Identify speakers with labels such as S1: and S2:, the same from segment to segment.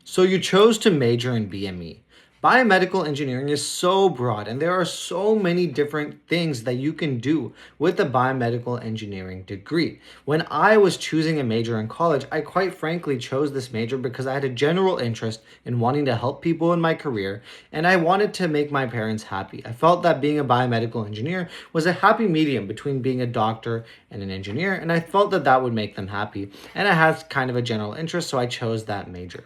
S1: So you chose to major in BME. Biomedical engineering is so broad, and there are so many different things that you can do with a biomedical engineering degree. When I was choosing a major in college, I quite frankly chose this major because I had a general interest in wanting to help people in my career, and I wanted to make my parents happy. I felt that being a biomedical engineer was a happy medium between being a doctor and an engineer, and I felt that that would make them happy. And I had kind of a general interest, so I chose that major.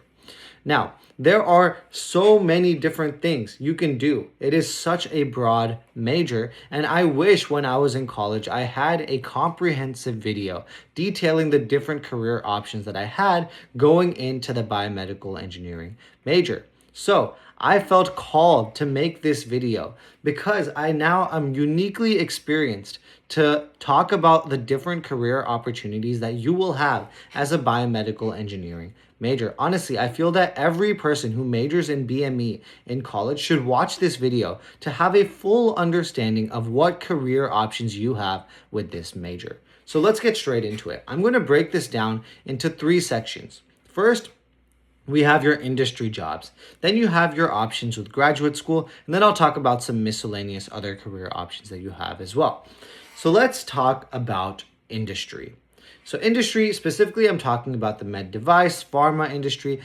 S1: Now, there are so many different things you can do. It is such a broad major, and I wish when I was in college I had a comprehensive video detailing the different career options that I had going into the biomedical engineering major. So, I felt called to make this video because I now am uniquely experienced to talk about the different career opportunities that you will have as a biomedical engineering major. Honestly, I feel that every person who majors in BME in college should watch this video to have a full understanding of what career options you have with this major. So let's get straight into it. I'm going to break this down into three sections. First, we have your industry jobs. Then you have your options with graduate school, and then I'll talk about some miscellaneous other career options that you have as well. So let's talk about industry. So industry, specifically, I'm talking about the med device, pharma industry,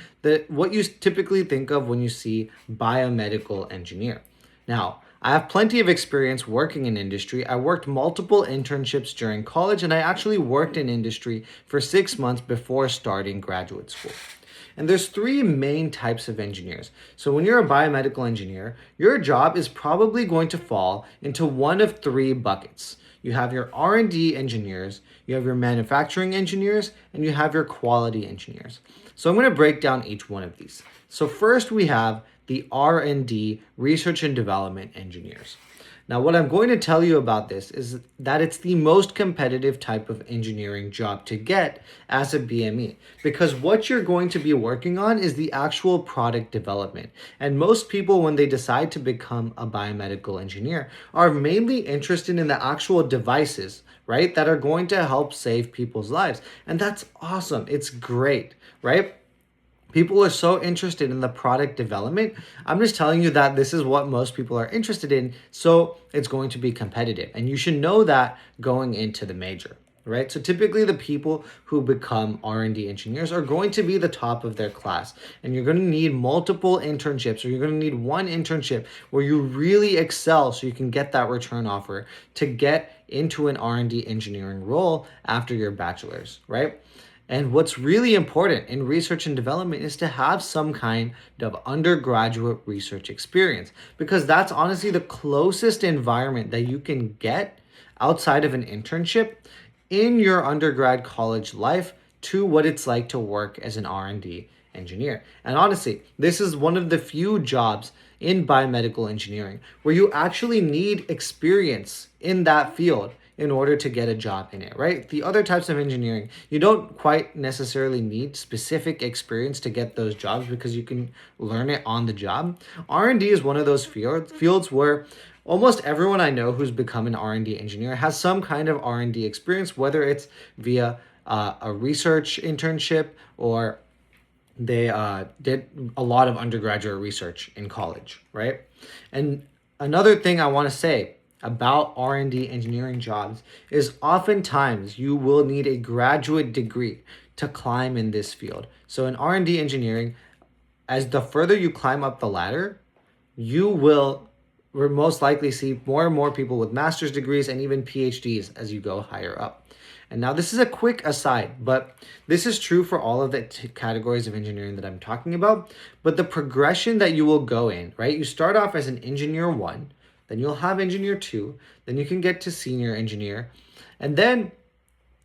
S1: what you typically think of when you see biomedical engineer. Now, I have plenty of experience working in industry. I worked multiple internships during college, and I actually worked in industry for 6 months before starting graduate school. And there's three main types of engineers. So when you're a biomedical engineer, your job is probably going to fall into one of three buckets. You have your R&D engineers, you have your manufacturing engineers, and you have your quality engineers. So I'm going to break down each one of these. So first we have the R&D, research and development engineers. Now, what I'm going to tell you about this is that it's the most competitive type of engineering job to get as a BME, because what you're going to be working on is the actual product development. And most people, when they decide to become a biomedical engineer, are mainly interested in the actual devices, right, that are going to help save people's lives. And that's awesome. It's great, right? People are so interested in the product development. I'm just telling you that this is what most people are interested in, so it's going to be competitive. And you should know that going into the major, right? So typically the people who become R&D engineers are going to be the top of their class. And you're going to need multiple internships, or you're going to need one internship where you really excel so you can get that return offer to get into an R&D engineering role after your bachelor's, right? And what's really important in research and development is to have some kind of undergraduate research experience, because that's honestly the closest environment that you can get outside of an internship in your undergrad college life to what it's like to work as an R&D engineer. And honestly, this is one of the few jobs in biomedical engineering where you actually need experience in that field in order to get a job in it, right? The other types of engineering, you don't quite necessarily need specific experience to get those jobs because you can learn it on the job. R&D is one of those fields where almost everyone I know who's become an R&D engineer has some kind of R&D experience, whether it's via a research internship or they did a lot of undergraduate research in college, right? And another thing I want to say about R&D engineering jobs is oftentimes you will need a graduate degree to climb in this field. So in R&D engineering, as the further you climb up the ladder, you will most likely see more and more people with master's degrees and even PhDs as you go higher up. And now this is a quick aside, but this is true for all of the categories of engineering that I'm talking about. But the progression that you will go in, right? You start off as an engineer one, then you'll have engineer two, then you can get to senior engineer, and then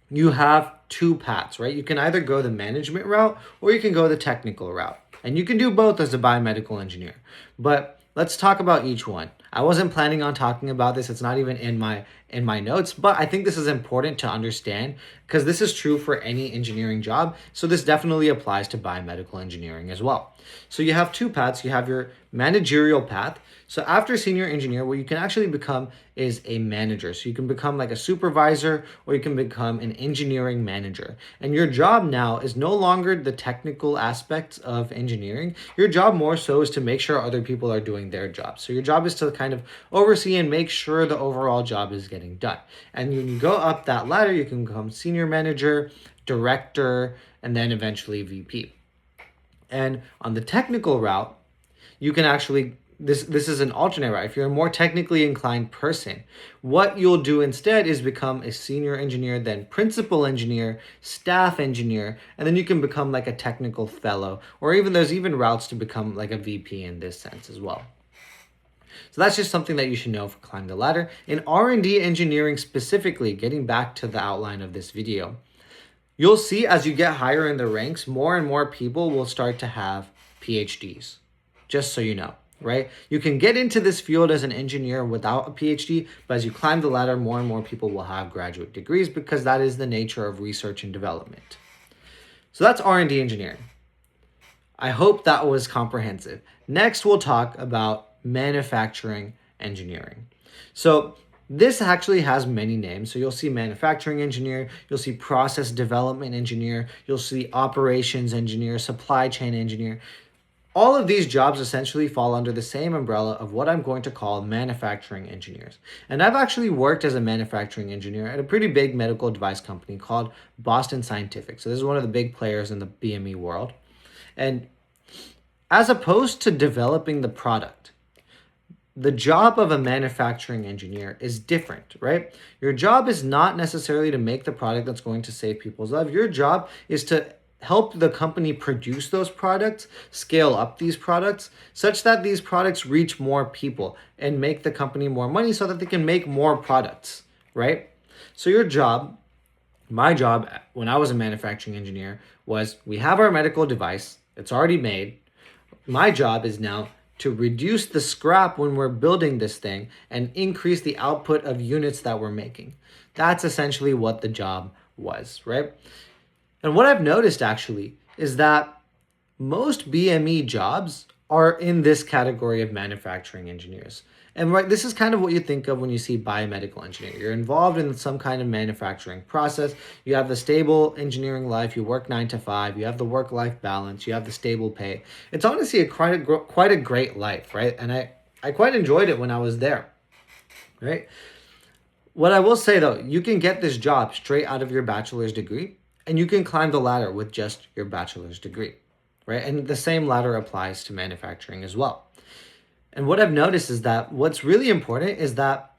S1: you have two paths, right? You can either go the management route or you can go the technical route. And you can do both as a biomedical engineer. But let's talk about each one. I wasn't planning on talking about this. It's not even in my notes, but I think this is important to understand because this is true for any engineering job. So this definitely applies to biomedical engineering as well. So you have two paths. You have your managerial path. So after senior engineer, what you can actually become is a manager. So you can become like a supervisor, or you can become an engineering manager. And your job now is no longer the technical aspects of engineering. Your job more so is to make sure other people are doing their job. So your job is to kind of oversee and make sure the overall job is getting done. And when you go up that ladder, you can become senior manager, director, and then eventually VP. And on the technical route, you can actually this is an alternate route. If you're a more technically inclined person, what you'll do instead is become a senior engineer, then principal engineer, staff engineer, and then you can become like a technical fellow, or even there's even routes to become like a VP in this sense as well. So that's just something that you should know for climbing the ladder. In R&D engineering specifically, getting back to the outline of this video, you'll see as you get higher in the ranks, more and more people will start to have PhDs, just so you know, right? You can get into this field as an engineer without a PhD, but as you climb the ladder, more and more people will have graduate degrees because that is the nature of research and development. So that's R&D engineering. I hope that was comprehensive. Next, we'll talk about manufacturing engineering. So this actually has many names. So you'll see manufacturing engineer, you'll see process development engineer, you'll see operations engineer, supply chain engineer. All of these jobs essentially fall under the same umbrella of what I'm going to call manufacturing engineers. And I've actually worked as a manufacturing engineer at a pretty big medical device company called Boston Scientific. So this is one of the big players in the BME world. And as opposed to developing the product, the job of a manufacturing engineer is different, right? Your job is not necessarily to make the product that's going to save people's lives. Your job is to help the company produce those products, scale up these products, such that these products reach more people and make the company more money so that they can make more products, right? So your job, my job when I was a manufacturing engineer, was we have our medical device, it's already made. My job is now to reduce the scrap when we're building this thing and increase the output of units that we're making. That's essentially what the job was, right? And what I've noticed actually is that most BME jobs are in this category of manufacturing engineers. And right, this is kind of what you think of when you see biomedical engineering. You're involved in some kind of manufacturing process. You have the stable engineering life. You work 9 to 5. You have the work-life balance. You have the stable pay. It's honestly quite a great life, right? And I quite enjoyed it when I was there, right? What I will say though, you can get this job straight out of your bachelor's degree, and you can climb the ladder with just your bachelor's degree, right? And the same ladder applies to manufacturing as well. And what I've noticed is that what's really important is that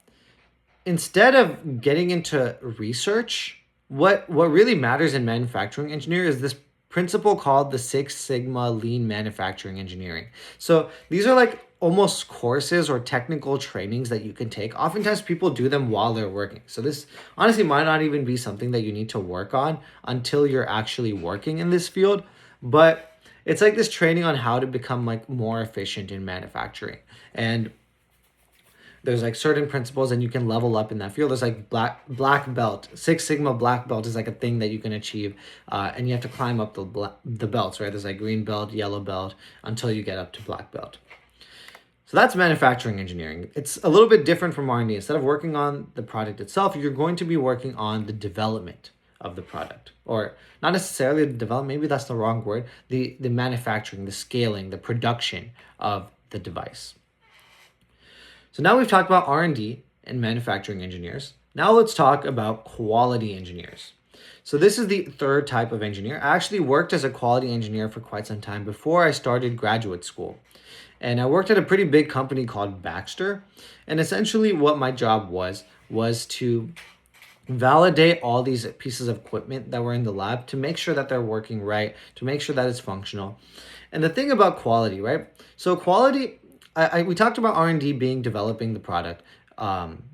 S1: instead of getting into research, what really matters in manufacturing engineering is this principle called the Six Sigma Lean Manufacturing Engineering. So these are like almost courses or technical trainings that you can take. Oftentimes people do them while they're working. So this honestly might not even be something that you need to work on until you're actually working in this field. But it's like this training on how to become like more efficient in manufacturing. And there's like certain principles and you can level up in that field. There's like black belt, Six Sigma black belt is like a thing that you can achieve. And you have to climb up the belts, right? There's like green belt, yellow belt, until you get up to black belt. So that's manufacturing engineering. It's a little bit different from R&D. Instead of working on the product itself, you're going to be working on the development of the product, or not necessarily the development, maybe that's the wrong word, the manufacturing, the scaling, the production of the device. So now we've talked about R&D and manufacturing engineers. Now let's talk about quality engineers. So this is the third type of engineer. I actually worked as a quality engineer for quite some time before I started graduate school. And I worked at a pretty big company called Baxter. And essentially what my job was to validate all these pieces of equipment that were in the lab to make sure that they're working right, to make sure that it's functional. And the thing about quality, right? So quality, we talked about R&D being developing the product,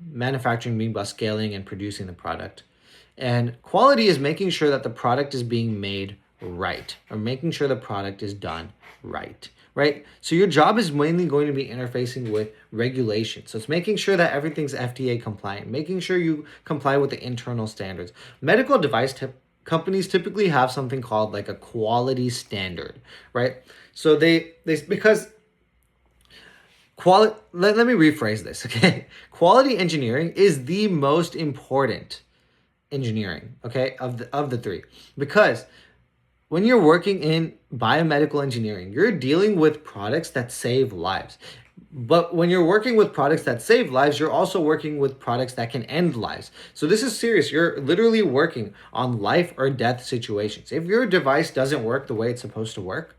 S1: manufacturing being about scaling and producing the product. And quality is making sure that the product is being made right, or making sure the product is done right. Right? So your job is mainly going to be interfacing with regulation. So it's making sure that everything's FDA compliant, making sure you comply with the internal standards. Medical device companies typically have something called like a quality standard, right? So they because let me rephrase this, okay? Quality engineering is the most important engineering, okay, of the three. Because when you're working in biomedical engineering, you're dealing with products that save lives. But when you're working with products that save lives, you're also working with products that can end lives. So this is serious. You're literally working on life or death situations. If your device doesn't work the way it's supposed to work,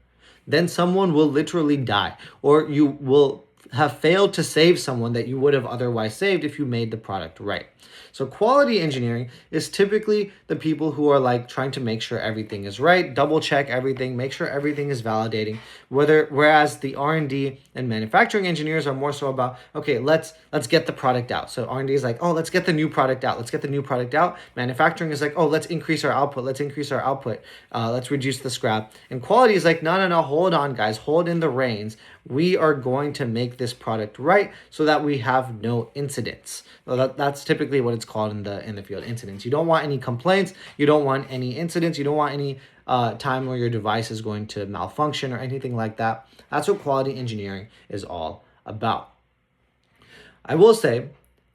S1: then someone will literally die, or you will have failed to save someone that you would have otherwise saved if you made the product right. So quality engineering is typically the people who are like trying to make sure everything is right, double check everything, make sure everything is validating. Whereas the R&D and manufacturing engineers are more so about, okay, let's get the product out. So R&D is like, oh, let's get the new product out. Let's get the new product out. Manufacturing is like, oh, let's increase our output. Let's increase our output. Let's reduce the scrap. And quality is like, no, hold on, guys, hold in the reins. We are going to make this product right so that we have no incidents. Well, that's typically what it's called in the field, incidents. You don't want any complaints. You don't want any incidents. You don't want any time where your device is going to malfunction or anything like that. That's what quality engineering is all about. I will say,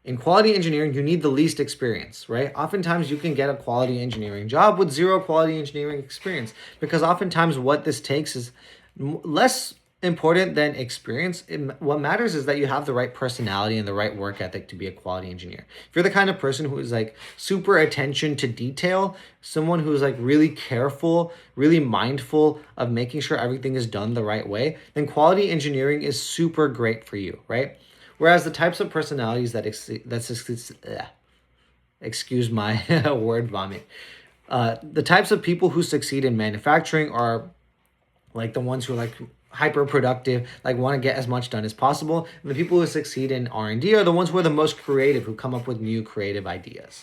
S1: in quality engineering, you need the least experience, right? Oftentimes, you can get a quality engineering job with zero quality engineering experience, because oftentimes what this takes is less important than experience. What matters is that you have the right personality and the right work ethic to be a quality engineer. If you're the kind of person who is like super attention to detail, someone who's like really careful, really mindful of making sure everything is done the right way, then quality engineering is super great for you, right? Whereas the types of personalities excuse my word vomit, the types of people who succeed in manufacturing are like the ones who are like hyper productive, like want to get as much done as possible. And the people who succeed in R&D are the ones who are the most creative, who come up with new creative ideas.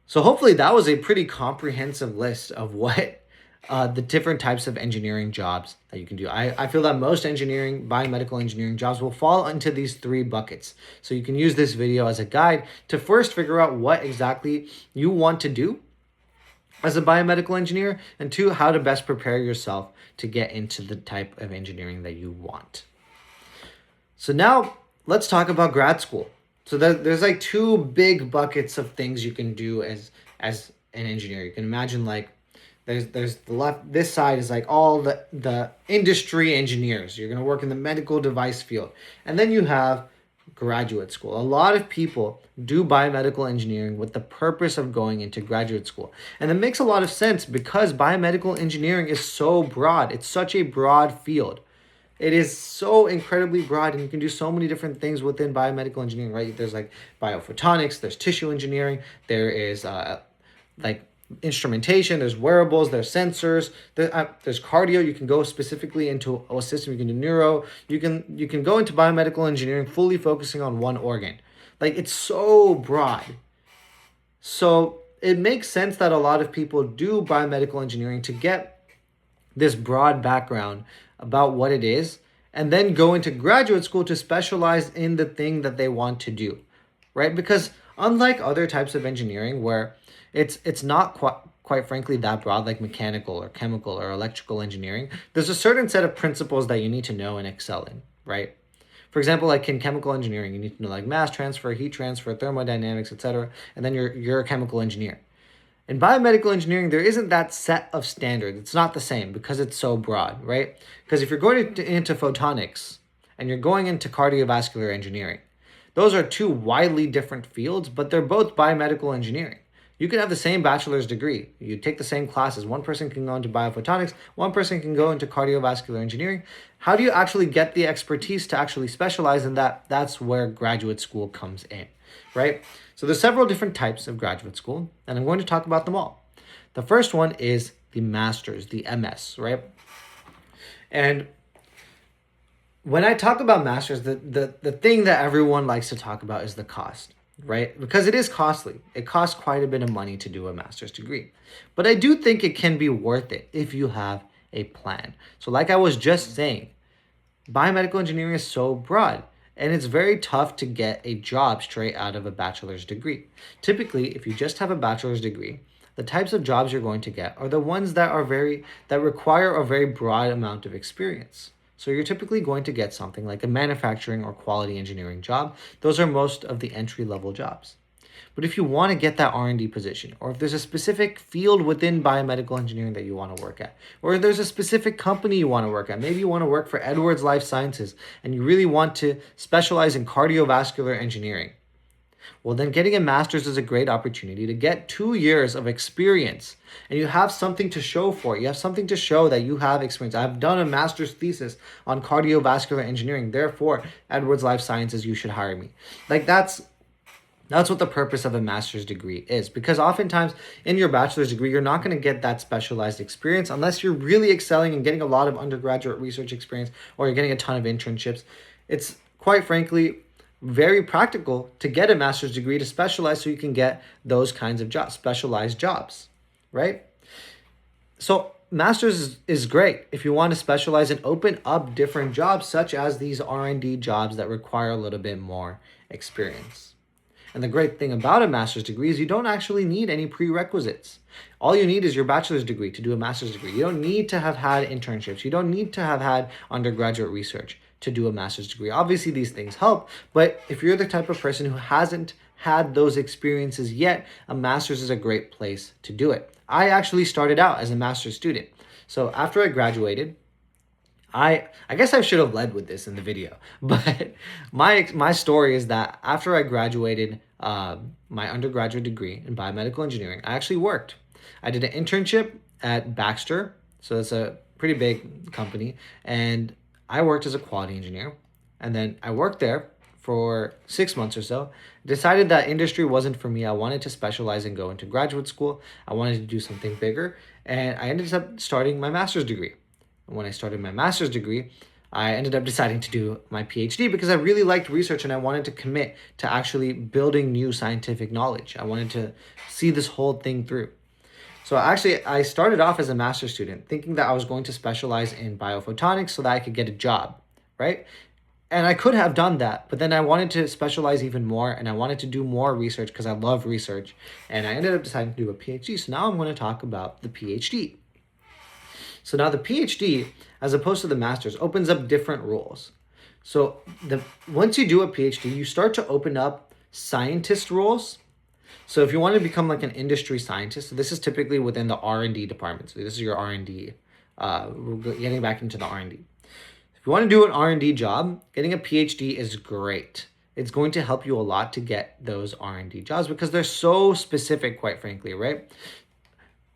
S1: So hopefully that was a pretty comprehensive list of what the different types of engineering jobs that you can do. I feel that most biomedical engineering jobs will fall into these three buckets. So you can use this video as a guide to first figure out what exactly you want to do as a biomedical engineer, and two, how to best prepare yourself to get into the type of engineering that you want. So now let's talk about grad school. So there's like two big buckets of things you can do as an engineer. You can imagine like there's the left, this side is like all the industry engineers. You're going to work in the medical device field. And then you have graduate school. A lot of people do biomedical engineering with the purpose of going into graduate school. And it makes a lot of sense because biomedical engineering is so broad. It's such a broad field. It is so incredibly broad, and you can do so many different things within biomedical engineering, right? There's like biophotonics, there's tissue engineering, there is like instrumentation, there's wearables, there's sensors, there's cardio. You can go specifically into a system. You can do neuro. You can go into biomedical engineering fully focusing on one organ. Like, it's so broad. So it makes sense that a lot of people do biomedical engineering to get this broad background about what it is, and then go into graduate school to specialize in the thing that they want to do, right? Because unlike other types of engineering where it's not quite frankly that broad, like mechanical or chemical or electrical engineering, there's a certain set of principles that you need to know and excel in, right? For example, like in chemical engineering, you need to know like mass transfer, heat transfer, thermodynamics, etc. And then you're a chemical engineer. In biomedical engineering, there isn't that set of standards. It's not the same because it's so broad, right? Because if you're going into photonics and you're going into cardiovascular engineering, those are two widely different fields, but they're both biomedical engineering. You can have the same bachelor's degree. You take the same classes. One person can go into biophotonics. One person can go into cardiovascular engineering. How do you actually get the expertise to actually specialize in that? That's where graduate school comes in, right? So there's several different types of graduate school, and I'm going to talk about them all. The first one is the master's, the MS, right? And when I talk about master's, the thing that everyone likes to talk about is the cost. right? Because it is costly. It costs quite a bit of money to do a master's degree. But I do think it can be worth it if you have a plan. So like I was just saying, biomedical engineering is so broad and it's very tough to get a job straight out of a bachelor's degree. Typically, if you just have a bachelor's degree, the types of jobs you're going to get are the ones that require a very broad amount of experience. So you're typically going to get something like a manufacturing or quality engineering job. Those are most of the entry level jobs. But if you want to get that R&D position, or if there's a specific field within biomedical engineering that you want to work at, or if there's a specific company you want to work at, maybe you want to work for Edwards Life Sciences and you really want to specialize in cardiovascular engineering, well, then getting a master's is a great opportunity to get 2 years of experience, and you have something to show for it. You have something to show that you have experience. I've done a master's thesis on cardiovascular engineering. Therefore, Edwards Life Sciences, you should hire me. Like that's what the purpose of a master's degree is, because oftentimes in your bachelor's degree, you're not going to get that specialized experience unless you're really excelling and getting a lot of undergraduate research experience or you're getting a ton of internships. It's quite frankly very practical to get a master's degree to specialize so you can get those kinds of jobs, specialized jobs, right? So master's is great if you want to specialize and open up different jobs such as these R&D jobs that require a little bit more experience. And the great thing about a master's degree is you don't actually need any prerequisites. All you need is your bachelor's degree to do a master's degree. You don't need to have had internships. You don't need to have had undergraduate research to do a master's degree. Obviously, these things help, but if you're the type of person who hasn't had those experiences yet, a master's is a great place to do it. I actually started out as a master's student. So after I graduated, I guess I should have led with this in the video, but my story is that after I graduated my undergraduate degree in biomedical engineering, I actually worked. I did an internship at Baxter, so it's a pretty big company, and I worked as a quality engineer, and then I worked there for 6 months or so, decided that industry wasn't for me. I wanted to specialize and go into graduate school. I wanted to do something bigger, and I ended up starting my master's degree. When I started my master's degree, I ended up deciding to do my PhD because I really liked research and I wanted to commit to actually building new scientific knowledge. I wanted to see this whole thing through. So actually, I started off as a master's student thinking that I was going to specialize in biophotonics so that I could get a job, right? And I could have done that, but then I wanted to specialize even more and I wanted to do more research because I love research. And I ended up deciding to do a PhD. So now I'm going to talk about the PhD. So now the PhD, as opposed to the master's, opens up different roles. So once you do a PhD, you start to open up scientist roles. So if you want to become like an industry scientist, so this is typically within the R&D department. So this is your R&D. We're getting back into the R&D. If you want to do an R&D job, getting a PhD is great. It's going to help you a lot to get those R&D jobs because they're so specific, quite frankly, right?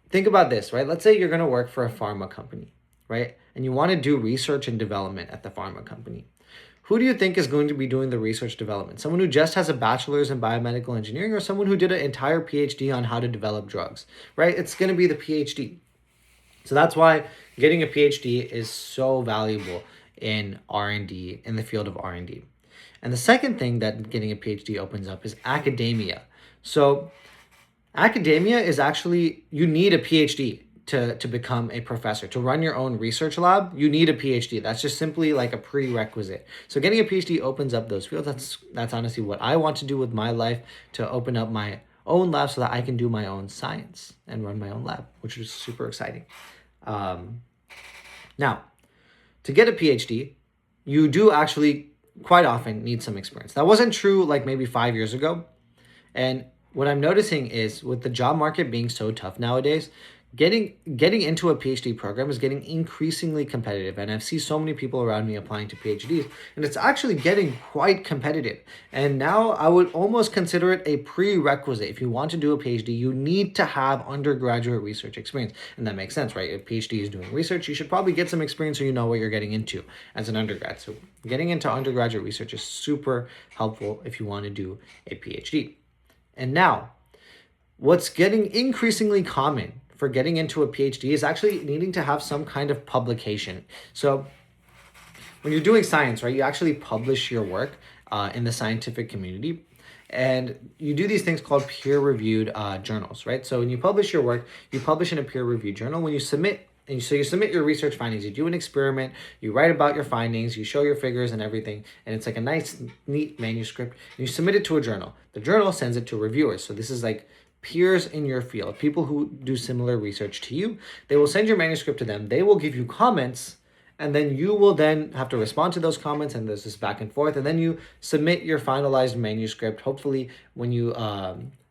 S1: Think about this, right? Let's say you're going to work for a pharma company, right? And you want to do research and development at the pharma company. Who do you think is going to be doing the research development? Someone who just has a bachelor's in biomedical engineering or someone who did an entire PhD on how to develop drugs, right? It's going to be the PhD. So that's why getting a PhD is so valuable in R&D, in the field of R&D. And the second thing that getting a PhD opens up is academia. So academia is actually, you need a PhD to become a professor. To run your own research lab, you need a PhD. That's just simply like a prerequisite. So getting a PhD opens up those fields. That's honestly what I want to do with my life, to open up my own lab so that I can do my own science and run my own lab, which is super exciting. Now, to get a PhD, you do actually quite often need some experience. That wasn't true like maybe 5 years ago. And what I'm noticing is with the job market being so tough nowadays, getting into a PhD program is getting increasingly competitive. And I've seen so many people around me applying to PhDs, and it's actually getting quite competitive. And now I would almost consider it a prerequisite. If you want to do a PhD, you need to have undergraduate research experience. And that makes sense, right? If PhD is doing research, you should probably get some experience so you know what you're getting into as an undergrad. So getting into undergraduate research is super helpful if you want to do a PhD. And now, what's getting increasingly common for getting into a PhD is actually needing to have some kind of publication. So when you're doing science, right, you actually publish your work in the scientific community. And you do these things called peer-reviewed journals, right? So when you publish your work, you publish in a peer-reviewed journal. When you submit, and so you submit your research findings, you do an experiment, you write about your findings, you show your figures and everything, and it's like a nice, neat manuscript, and you submit it to a journal. The journal sends it to reviewers. So this is like peers in your field, people who do similar research to you. They will send your manuscript to them. They will give you comments, and then you will then have to respond to those comments, and there's this back and forth, and then you submit your finalized manuscript. Hopefully when you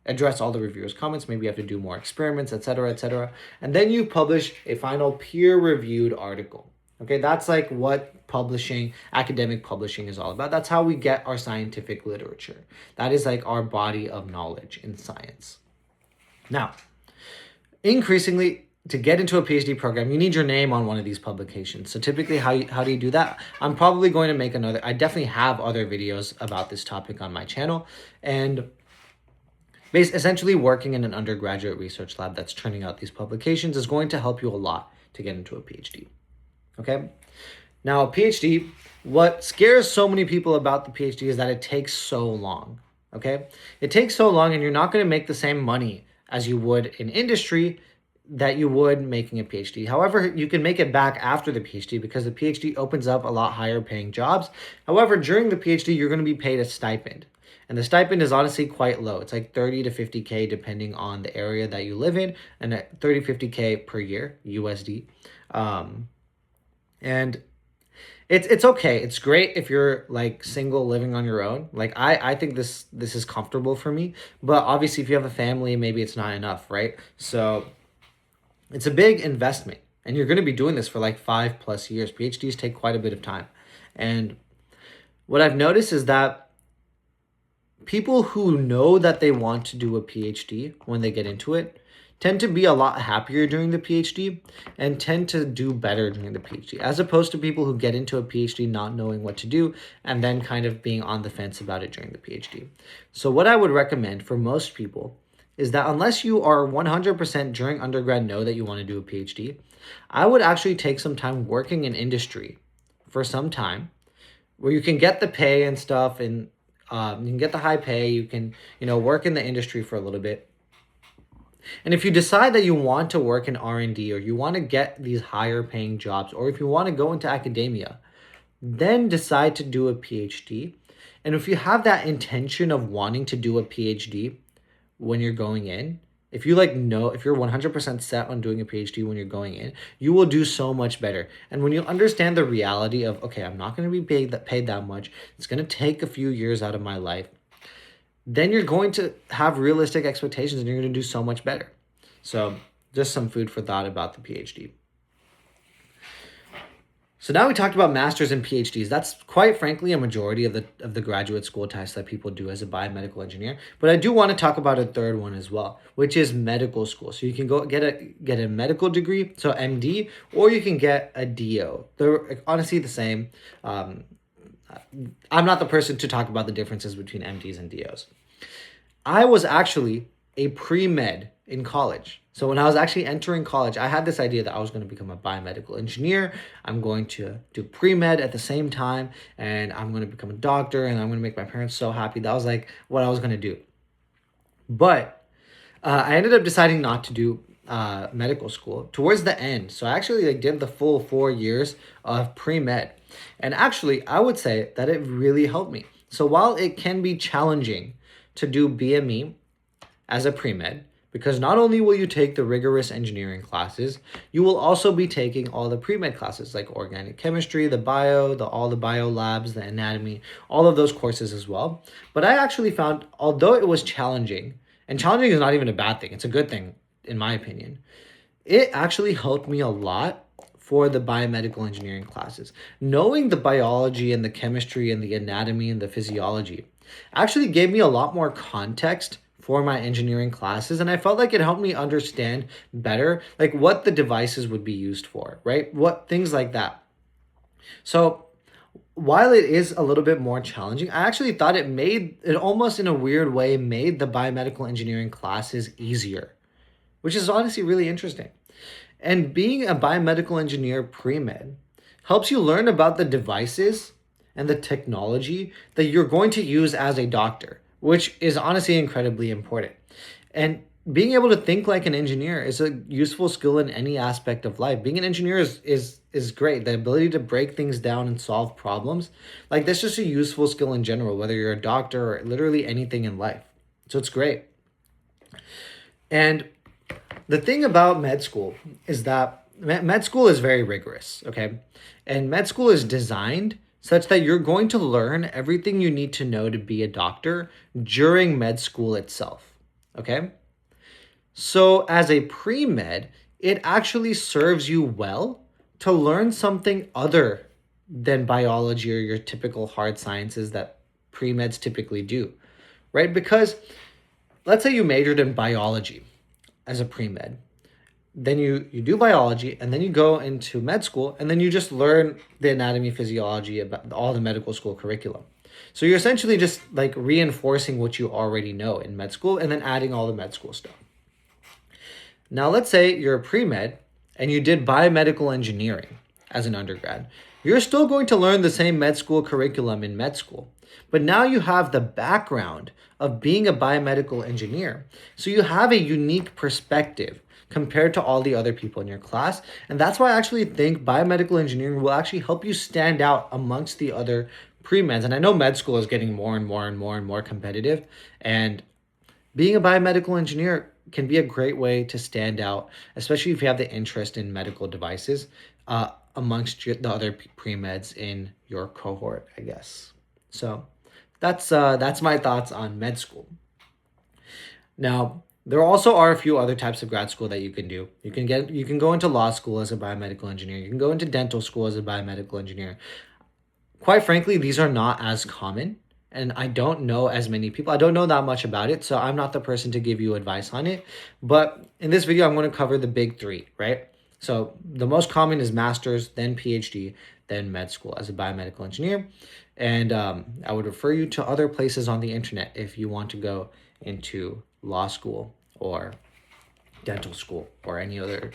S1: address all the reviewers' comments, maybe you have to do more experiments, etc., etc., and then you publish a final peer-reviewed article. Okay, that's like what publishing, academic publishing is all about. That's how we get our scientific literature. That is like our body of knowledge in science. Now, increasingly, to get into a PhD program, you need your name on one of these publications. So typically, how do you do that? I'm probably going to make I definitely have other videos about this topic on my channel. And essentially working in an undergraduate research lab that's turning out these publications is going to help you a lot to get into a PhD. Okay? Now, a PhD, what scares so many people about the PhD is that it takes so long. Okay? It takes so long, and you're not going to make the same money as you would in industry that you would making a PhD. However, you can make it back after the PhD because the PhD opens up a lot higher paying jobs. However, during the PhD, you're going to be paid a stipend. And the stipend is honestly quite low. It's like 30 to 50K depending on the area that you live in, and at 30, 50K per year, USD. And it's okay. It's great if you're like single living on your own. Like I think this is comfortable for me, but obviously if you have a family, maybe it's not enough, right? So it's a big investment, and you're going to be doing this for like 5+ years. PhDs take quite a bit of time. And what I've noticed is that people who know that they want to do a PhD when they get into it tend to be a lot happier during the PhD and tend to do better during the PhD, as opposed to people who get into a PhD not knowing what to do and then kind of being on the fence about it during the PhD. So what I would recommend for most people is that unless you are 100% during undergrad know that you want to do a PhD, I would actually take some time working in industry for some time where you can get the pay and stuff, and you can get the high pay, you can, work in the industry for a little bit. And if you decide that you want to work in R&D, or you want to get these higher paying jobs, or if you want to go into academia, then decide to do a PhD. And if you have that intention of wanting to do a PhD when you're going in, if you're 100% set on doing a PhD when you're going in, you will do so much better. And when you understand the reality of, okay, I'm not going to be paid that much, it's going to take a few years out of my life, then you're going to have realistic expectations and you're going to do so much better. So just some food for thought about the PhD. So now we talked about masters and PhDs. That's quite frankly a majority of the graduate school types that people do as a biomedical engineer. But I do want to talk about a third one as well, which is medical school. So you can go get a medical degree, so MD, or you can get a DO. They're honestly the same. I'm not the person to talk about the differences between MDs and DOs. I was actually a pre-med in college. So when I was actually entering college, I had this idea that I was going to become a biomedical engineer. I'm going to do pre-med at the same time, and I'm going to become a doctor, and I'm going to make my parents so happy. That was like what I was going to do. But I ended up deciding not to do medical school towards the end. So I actually did the full 4 years of pre-med. And actually, I would say that it really helped me. So while it can be challenging to do BME as a pre-med, because not only will you take the rigorous engineering classes, you will also be taking all the pre-med classes like organic chemistry, all the bio labs, the anatomy, all of those courses as well. But I actually found, although it was challenging, and challenging is not even a bad thing, it's a good thing in my opinion, it actually helped me a lot for the biomedical engineering classes. Knowing the biology and the chemistry and the anatomy and the physiology actually gave me a lot more context for my engineering classes, and I felt like it helped me understand better like what the devices would be used for, right? What things like that. So while it is a little bit more challenging, I actually thought it almost in a weird way made the biomedical engineering classes easier, which is honestly really interesting. And being a biomedical engineer pre-med helps you learn about the devices and the technology that you're going to use as a doctor, which is honestly incredibly important. And being able to think like an engineer is a useful skill in any aspect of life. Being an engineer is great. The ability to break things down and solve problems, like that's just a useful skill in general, whether you're a doctor or literally anything in life. So it's great. And the thing about med school is that med school is very rigorous, okay? And med school is designed such that you're going to learn everything you need to know to be a doctor during med school itself, okay? So, as a pre med, it actually serves you well to learn something other than biology or your typical hard sciences that pre meds typically do, right? Because let's say you majored in biology as a pre med, then you do biology, and then you go into med school, and then you just learn the anatomy, physiology, about all the medical school curriculum. So you're essentially just like reinforcing what you already know in med school and then adding all the med school stuff. Now, let's say you're a pre-med and you did biomedical engineering as an undergrad. You're still going to learn the same med school curriculum in med school, but now you have the background of being a biomedical engineer. So you have a unique perspective compared to all the other people in your class. And that's why I actually think biomedical engineering will actually help you stand out amongst the other pre-meds. And I know med school is getting more and more and more and more competitive. And being a biomedical engineer can be a great way to stand out, especially if you have the interest in medical devices amongst the other pre-meds in your cohort, I guess. So that's my thoughts on med school. Now, there also are a few other types of grad school that you can do. You can go into law school as a biomedical engineer. You can go into dental school as a biomedical engineer. Quite frankly, these are not as common, and I don't know as many people. I don't know that much about it, so I'm not the person to give you advice on it. But in this video, I'm going to cover the big three, right? So the most common is master's, then PhD, then med school as a biomedical engineer. And I would refer you to other places on the internet if you want to go into law school or dental school or any other.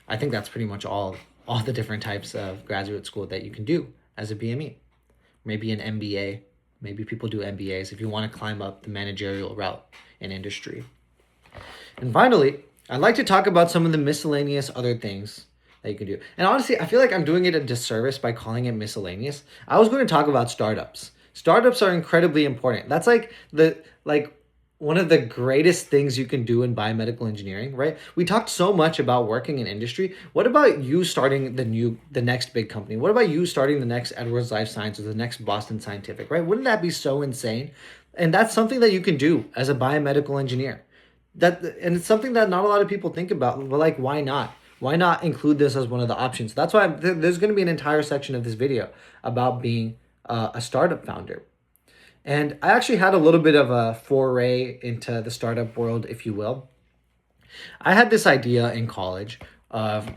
S1: I think that's pretty much all the different types of graduate school that you can do as a BME. Maybe an MBA. Maybe people do MBAs if you want to climb up the managerial route in industry. And finally, I'd like to talk about some of the miscellaneous other things that you can do. And honestly, I feel like I'm doing it a disservice by calling it miscellaneous. I was going to talk about startups. Startups are incredibly important. That's one of the greatest things you can do in biomedical engineering, right? We talked so much about working in industry. What about you starting the next big company? What about you starting the next Edwards Life Sciences, the next Boston Scientific, right? Wouldn't that be so insane? And that's something that you can do as a biomedical engineer. And it's something that not a lot of people think about. But like, why not? Why not include this as one of the options? That's why there's going to be an entire section of this video about being a startup founder. And I actually had a little bit of a foray into the startup world, if you will. I had this idea in college of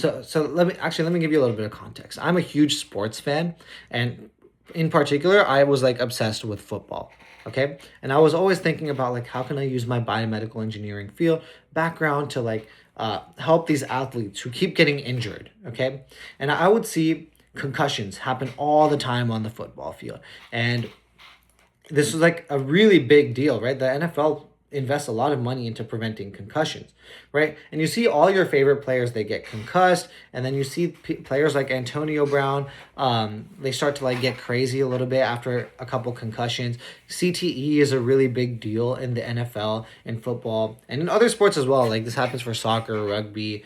S1: let me give you a little bit of context. I'm a huge sports fan, and in particular, I was like obsessed with football. Okay, and I was always thinking about like how can I use my biomedical engineering field background to like help these athletes who keep getting injured. Okay, and I would see concussions happen all the time on the football field, and this was like a really big deal, right? The NFL invests a lot of money into preventing concussions, right? And you see all your favorite players, they get concussed, and then you see players like Antonio Brown, they start to like get crazy a little bit after a couple concussions. CTE is a really big deal in the NFL, in football, and in other sports as well. Like this happens for soccer, rugby,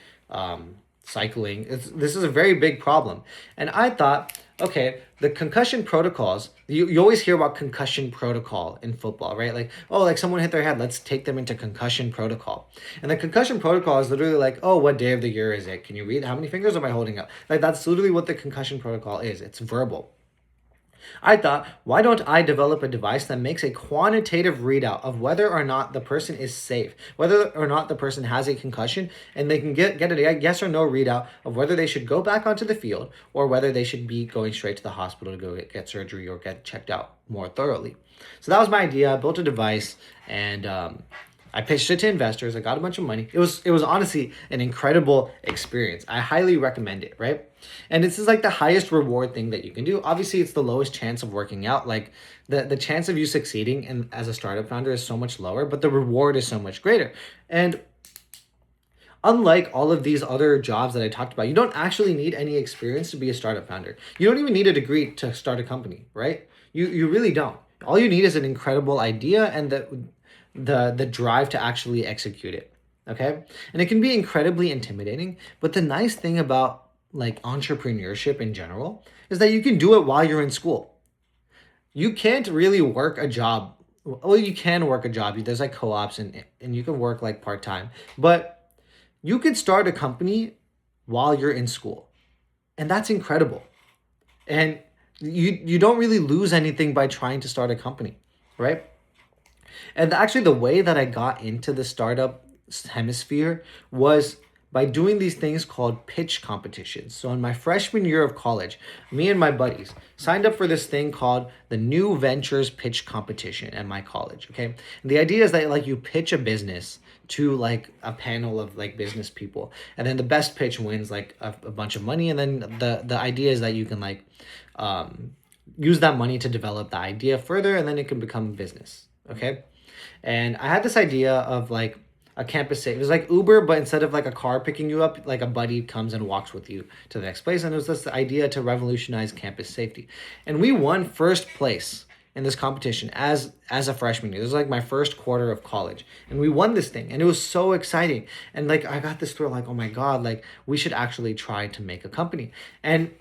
S1: cycling. This is a very big problem. And I thought, okay, the concussion protocols, you always hear about concussion protocol in football, right? Like, oh, like someone hit their head, let's take them into concussion protocol. And the concussion protocol is literally like, oh, what day of the year is it? Can you read? How many fingers am I holding up? Like, that's literally what the concussion protocol is. It's verbal. I thought, why don't I develop a device that makes a quantitative readout of whether or not the person is safe, whether or not the person has a concussion, and they can get a yes or no readout of whether they should go back onto the field or whether they should be going straight to the hospital to go get surgery or get checked out more thoroughly. So that was my idea. I built a device, and I pitched it to investors. I got a bunch of money. It was honestly an incredible experience. I highly recommend it, right? And this is like the highest reward thing that you can do. Obviously, it's the lowest chance of working out. Like the chance of you succeeding and as a startup founder is so much lower, but the reward is so much greater. And unlike all of these other jobs that I talked about, you don't actually need any experience to be a startup founder. You don't even need a degree to start a company, right? You really don't. All you need is an incredible idea and the drive to actually execute it. Okay? And it can be incredibly intimidating, but the nice thing about like entrepreneurship in general is that you can do it while you're in school. You can't really work a job. Well, you can work a job. There's like co-ops and you can work like part-time. But you could start a company while you're in school. And that's incredible. And you don't really lose anything by trying to start a company, right? And actually, the way that I got into the startup hemisphere was by doing these things called pitch competitions. So, in my freshman year of college, me and my buddies signed up for this thing called the New Ventures Pitch Competition at my college. Okay. And the idea is that like you pitch a business to like a panel of like business people, and then the best pitch wins like a bunch of money. And then the idea is that you can like use that money to develop the idea further, and then it can become a business. Okay. And I had this idea of like a campus safe. It was like Uber, but instead of like a car picking you up, like a buddy comes and walks with you to the next place. And it was this idea to revolutionize campus safety. And we won first place in this competition as a freshman year. This was like my first quarter of college. And we won this thing. And it was so exciting. And like I got this thrill like, oh my God, like we should actually try to make a company. And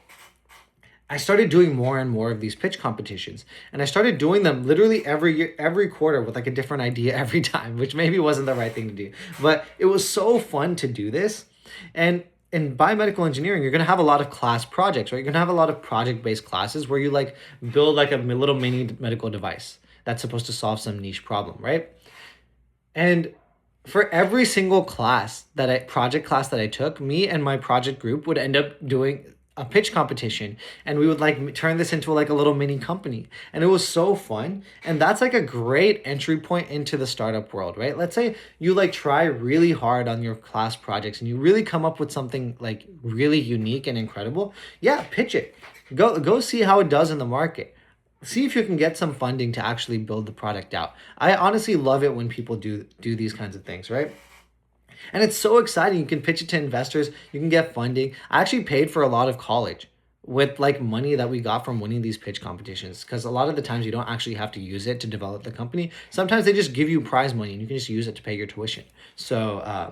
S1: I started doing more and more of these pitch competitions, and I started doing them literally every year, every quarter with like a different idea every time, which maybe wasn't the right thing to do, but it was so fun to do this. And in biomedical engineering, you're going to have a lot of class projects, right? You're going to have a lot of project-based classes where you like build like a little mini medical device that's supposed to solve some niche problem, right? And for every single project class that I took, me and my project group would end up doing a pitch competition, and we would like turn this into like a little mini company, and it was so fun. And that's like a great entry point into the startup world, right? Let's say you like try really hard on your class projects and you really come up with something like really unique and incredible. Yeah, pitch it. Go see how it does in the market. See if you can get some funding to actually build the product out. I honestly love it when people do these kinds of things, right? And it's so exciting. You can pitch it to investors. You can get funding. I actually paid for a lot of college with like money that we got from winning these pitch competitions, because a lot of the times you don't actually have to use it to develop the company. Sometimes they just give you prize money and you can just use it to pay your tuition. So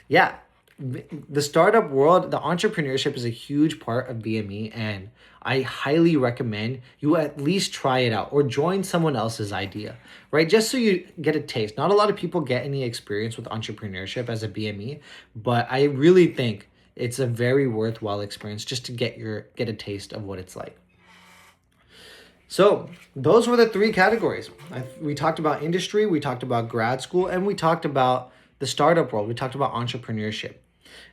S1: yeah, the startup world, the entrepreneurship is a huge part of BME, and I highly recommend you at least try it out or join someone else's idea, right? Just so you get a taste. Not a lot of people get any experience with entrepreneurship as a BME, but I really think it's a very worthwhile experience just to get a taste of what it's like. So those were the three categories. We talked about industry, we talked about grad school, and we talked about the startup world. We talked about entrepreneurship.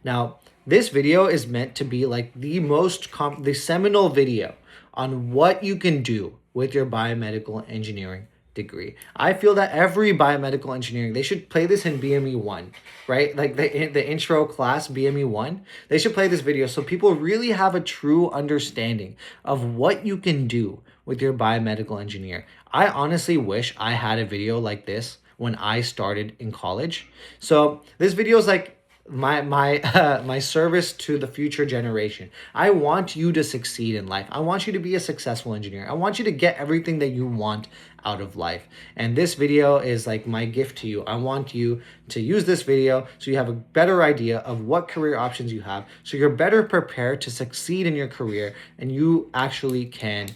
S1: Now, this video is meant to be like the seminal video on what you can do with your biomedical engineering degree. I feel that every biomedical engineering, they should play this in BME 1, right? Like the intro class, BME 1, they should play this video so people really have a true understanding of what you can do with your biomedical engineer. I honestly wish I had a video like this when I started in college. So this video is like my service to the future generation. I want you to succeed in life. I want you to be a successful engineer. I want you to get everything that you want out of life. And this video is like my gift to you. I want you to use this video so you have a better idea of what career options you have, so you're better prepared to succeed in your career and you actually can.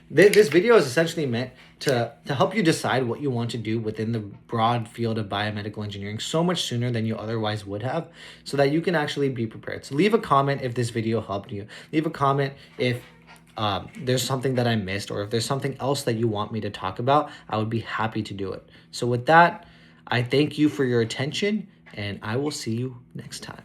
S1: This video is essentially meant to help you decide what you want to do within the broad field of biomedical engineering so much sooner than you otherwise would have, so that you can actually be prepared. So leave a comment if this video helped you. Leave a comment if there's something that I missed, or if there's something else that you want me to talk about. I would be happy to do it. So with that, I thank you for your attention, and I will see you next time.